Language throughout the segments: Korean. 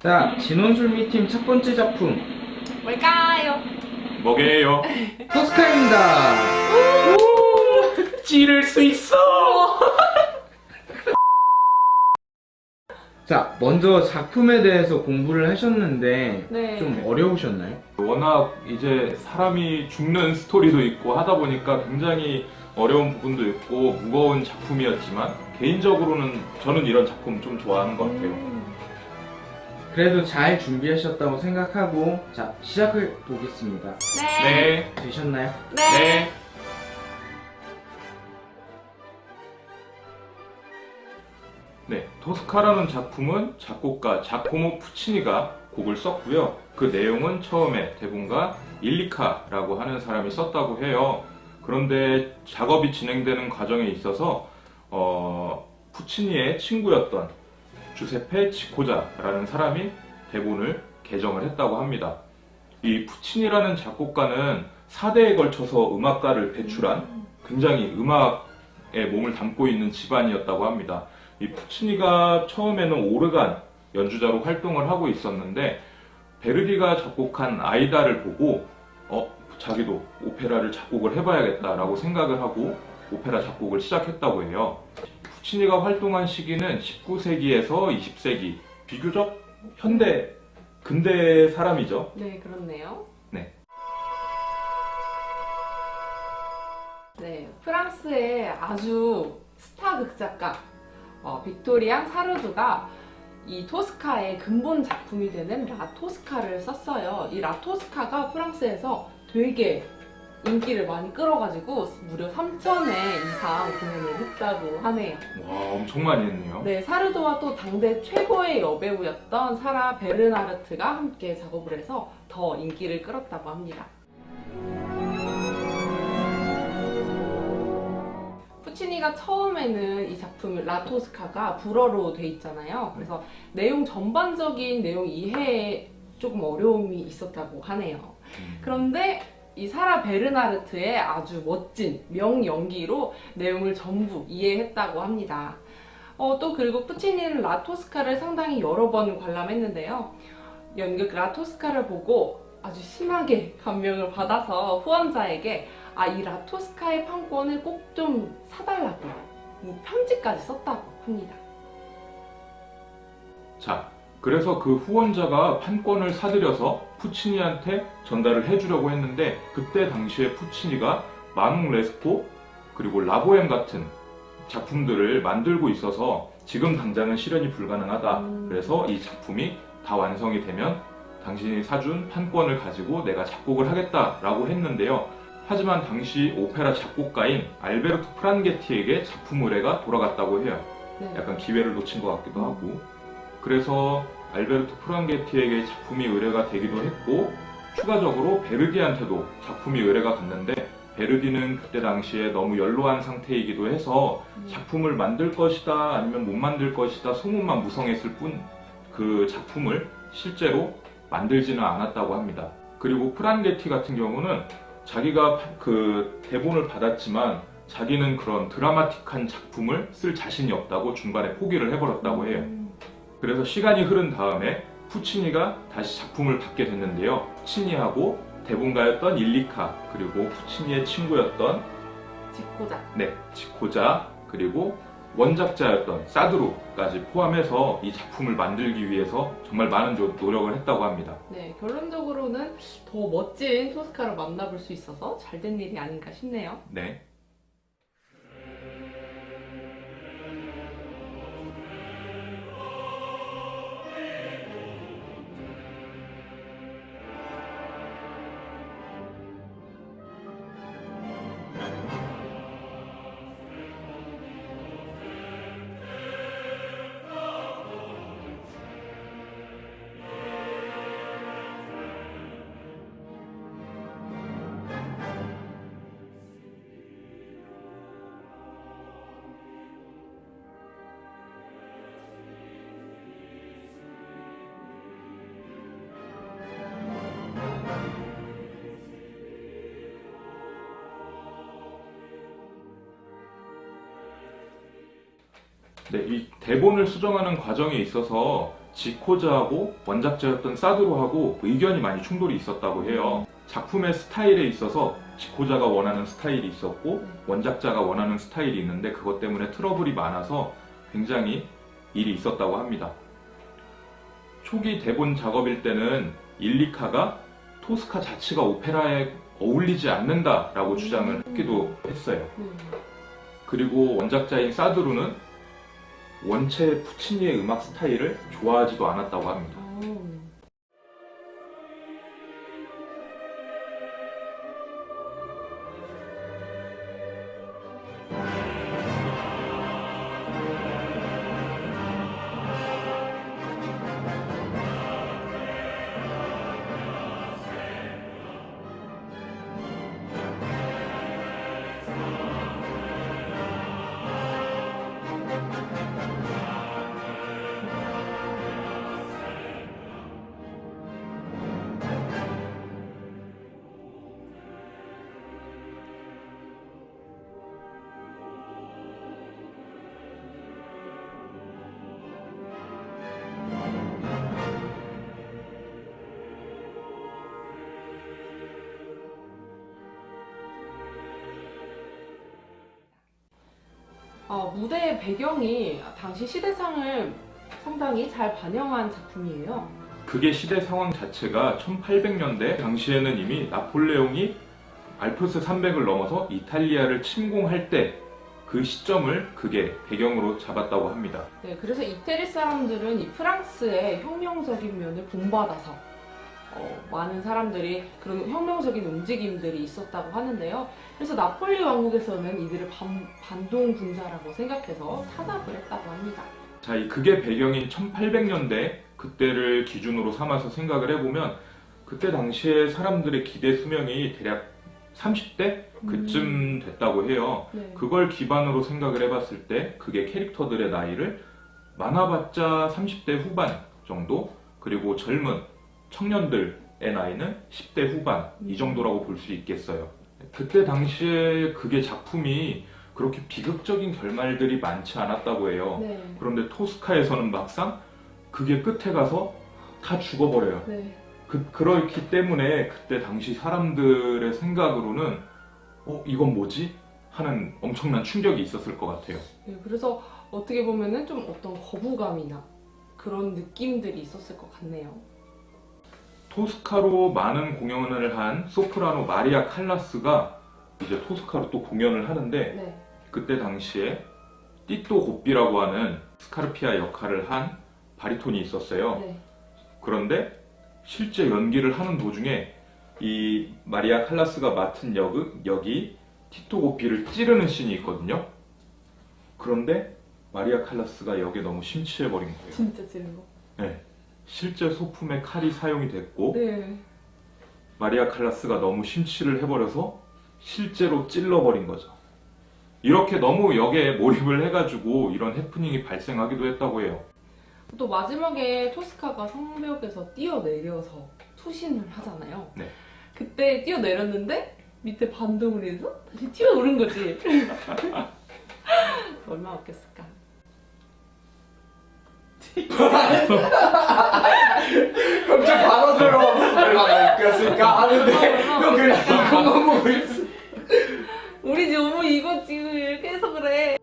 자, 진원술미팀 첫 번째 작품 뭘까요? 뭐게요? 토스카입니다. 찌를 수 있어! 자, 먼저 작품에 대해서 공부를 하셨는데 네. 좀 어려우셨나요? 워낙 이제 사람이 죽는 스토리도 있고 하다 보니까 굉장히 어려운 부분도 있고 무거운 작품이었지만 개인적으로는 저는 이런 작품 좀 좋아하는 것 같아요. 그래도 잘 준비하셨다고 생각하고 자, 시작을 보겠습니다. 네. 되셨나요? 네. 네, 토스카라는 작품은 작곡가 자코모 푸치니가 곡을 썼고요. 그 내용은 처음에 대본가 일리카라고 하는 사람이 썼다고 해요. 그런데 작업이 진행되는 과정에 있어서 푸치니의 친구였던 주세페 치코자라는 사람이 대본을 개정을 했다고 합니다. 이 푸치니라는 작곡가는 4대에 걸쳐서 음악가를 배출한 굉장히 음악에 몸을 담고 있는 집안이었다고 합니다. 이 푸치니가 처음에는 오르간 연주자로 활동을 하고 있었는데 베르디가 작곡한 아이다를 보고 자기도 오페라를 작곡을 해봐야겠다라고 생각을 하고 오페라 작곡을 시작했다고 해요. 푸치니가 활동한 시기는 19세기에서 20세기 비교적 근대 사람이죠. 네, 그렇네요. 네. 네, 프랑스의 아주 스타 극작가 빅토리앙 사르두가 이 토스카의 근본 작품이 되는 라토스카를 썼어요. 이 라토스카가 프랑스에서 되게 인기를 많이 끌어가지고 무려 3,000회 이상 공연을 했다고 하네요. 와, 엄청 많이 했네요. 네, 사르두와 또 당대 최고의 여배우였던 사라 베르나르트가 함께 작업을 해서 더 인기를 끌었다고 합니다. 푸치니가 처음에는 이 작품 라토스카가 불어로 돼 있잖아요. 그래서 내용 전반적인 내용 이해에 조금 어려움이 있었다고 하네요. 그런데 이 사라 베르나르트의 아주 멋진 명연기로 내용을 전부 이해했다고 합니다. 또 그리고 푸치니는 라토스카를 상당히 여러 번 관람했는데요. 연극 라토스카를 보고 아주 심하게 감명을 받아서 후원자에게 이 라토스카의 판권을 꼭 좀 사달라고 편지까지 썼다고 합니다. 자, 그래서 그 후원자가 판권을 사들여서 푸치니한테 전달을 해주려고 했는데 그때 당시에 푸치니가 마농 레스포 그리고 라보엠 같은 작품들을 만들고 있어서 지금 당장은 실현이 불가능하다. 그래서 이 작품이 다 완성이 되면 당신이 사준 판권을 가지고 내가 작곡을 하겠다라고 했는데요. 하지만 당시 오페라 작곡가인 알베르토 프란게티에게 작품 의뢰가 돌아갔다고 해요. 네. 약간 기회를 놓친 것 같기도 하고. 그래서 알베르토 프란게티에게 작품이 의뢰가 되기도 했고 추가적으로 베르디한테도 작품이 의뢰가 갔는데 베르디는 그때 당시에 너무 연로한 상태이기도 해서 작품을 만들 것이다 아니면 못 만들 것이다 소문만 무성했을 뿐 그 작품을 실제로 만들지는 않았다고 합니다. 그리고 프란게티 같은 경우는 자기가 그 대본을 받았지만 자기는 그런 드라마틱한 작품을 쓸 자신이 없다고 중간에 포기를 해버렸다고 해요. 그래서 시간이 흐른 다음에 푸치니가 다시 작품을 받게 됐는데요. 푸치니하고 대본가였던 일리카 그리고 푸치니의 친구였던 지코자 그리고 원작자였던 사드루까지 포함해서 이 작품을 만들기 위해서 정말 많은 노력을 했다고 합니다. 네, 결론적으로는 더 멋진 토스카를 만나볼 수 있어서 잘된 일이 아닌가 싶네요. 네. 네, 이 대본을 수정하는 과정에 있어서 지코즈하고 원작자였던 사드로하고 의견이 많이 충돌이 있었다고 해요. 작품의 스타일에 있어서 지코자가 원하는 스타일이 있었고 원작자가 원하는 스타일이 있는데 그것 때문에 트러블이 많아서 굉장히 일이 있었다고 합니다. 초기 대본 작업일 때는 일리카가 토스카 자체가 오페라에 어울리지 않는다라고 주장을 하기도 했어요. 그리고 원작자인 사드루는 원체 푸치니의 음악 스타일을 좋아하지도 않았다고 합니다. 무대의 배경이 당시 시대상을 상당히 잘 반영한 작품이에요. 그게 시대 상황 자체가 1800년대 당시에는 이미 나폴레옹이 알프스 산맥을 넘어서 이탈리아를 침공할 때 그 시점을 그게 배경으로 잡았다고 합니다. 네, 그래서 이태리 사람들은 이 프랑스의 혁명적인 면을 본받아서 많은 사람들이 그런 혁명적인 움직임들이 있었다고 하는데요. 그래서 나폴리 왕국에서는 이들을 반동 군사라고 생각해서 탄압을 했다고 합니다. 자, 그게 배경인 1800년대 그때를 기준으로 삼아서 생각을 해보면 그때 당시에 사람들의 기대 수명이 대략 30대? 그쯤 됐다고 해요. 네. 그걸 기반으로 생각을 해봤을 때 그게 캐릭터들의 나이를 많아봤자 30대 후반 정도, 그리고 젊은 청년들의 나이는 10대 후반 이 정도라고 볼 수 있겠어요. 그때 당시에 그게 작품이 그렇게 비극적인 결말들이 많지 않았다고 해요. 네. 그런데 토스카에서는 막상 그게 끝에 가서 다 죽어버려요. 네. 그렇기 때문에 그때 당시 사람들의 생각으로는 이건 뭐지? 하는 엄청난 충격이 있었을 것 같아요. 네, 그래서 어떻게 보면은 좀 어떤 거부감이나 그런 느낌들이 있었을 것 같네요. 토스카로 많은 공연을 한 소프라노 마리아 칼라스가 이제 토스카로 또 공연을 하는데 네. 그때 당시에 띠또 고삐라고 하는 스카르피아 역할을 한 바리톤이 있었어요. 네. 그런데 실제 연기를 하는 도중에 이 마리아 칼라스가 맡은 역이 티토 고삐를 찌르는 씬이 있거든요. 그런데 마리아 칼라스가 역에 너무 심취해버린 거예요. 진짜 찌른 거. 네. 실제 소품에 칼이 사용이 됐고 네. 마리아 칼라스가 너무 심취를 해버려서 실제로 찔러버린 거죠. 이렇게 너무 역에 몰입을 해가지고 이런 해프닝이 발생하기도 했다고 해요. 또 마지막에 토스카가 성벽에서 뛰어내려서 투신을 하잖아요. 네. 그때 뛰어내렸는데 밑에 반동을 해서 다시 튀어오른 거지. 얼마나 웃겼을까. 형 좀 받아줘요. 얼마나 웃겼을까 하는데 형 그냥 이것만 보고 있어. 우리 너무 이거 지금 이렇게 해서 그래.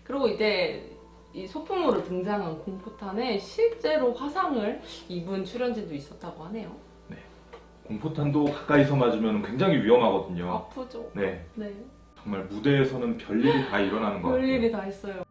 그리고 이제 이 소품으로 등장한 공포탄에 실제로 화상을 입은 출연진도 있었다고 하네요. 공포탄도 가까이서 맞으면 굉장히 위험하거든요. 아프죠? 네, 네. 정말 무대에서는 별일이 다 일어나는 것 같아요. 별일이 다 있어요.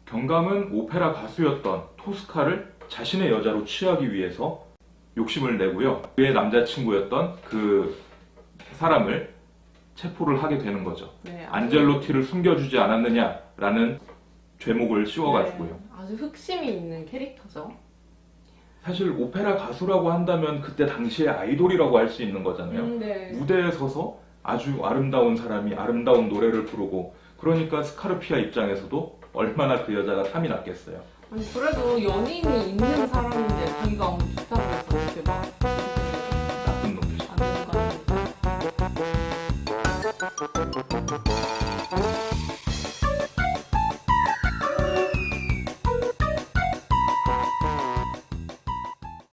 경감은 오페라 가수였던 토스카를 자신의 여자로 취하기 위해서 욕심을 내고요. 그의 남자친구였던 그 사람을 체포를 하게 되는 거죠. 네, 안젤로티를 숨겨주지 않았느냐라는 죄목을 씌워가지고요. 네, 아주 흑심이 있는 캐릭터죠. 사실 오페라 가수라고 한다면 그때 당시의 아이돌이라고 할 수 있는 거잖아요. 네. 무대에 서서 아주 아름다운 사람이 아름다운 노래를 부르고, 그러니까 스카르피아 입장에서도 얼마나 그 여자가 탐이 났겠어요. 아니 그래도 연인이 있는 사람인데 자기가 너무 좋다고 해서 이렇게 막 나쁜 놈이죠. 안 되는 거 아닙니까?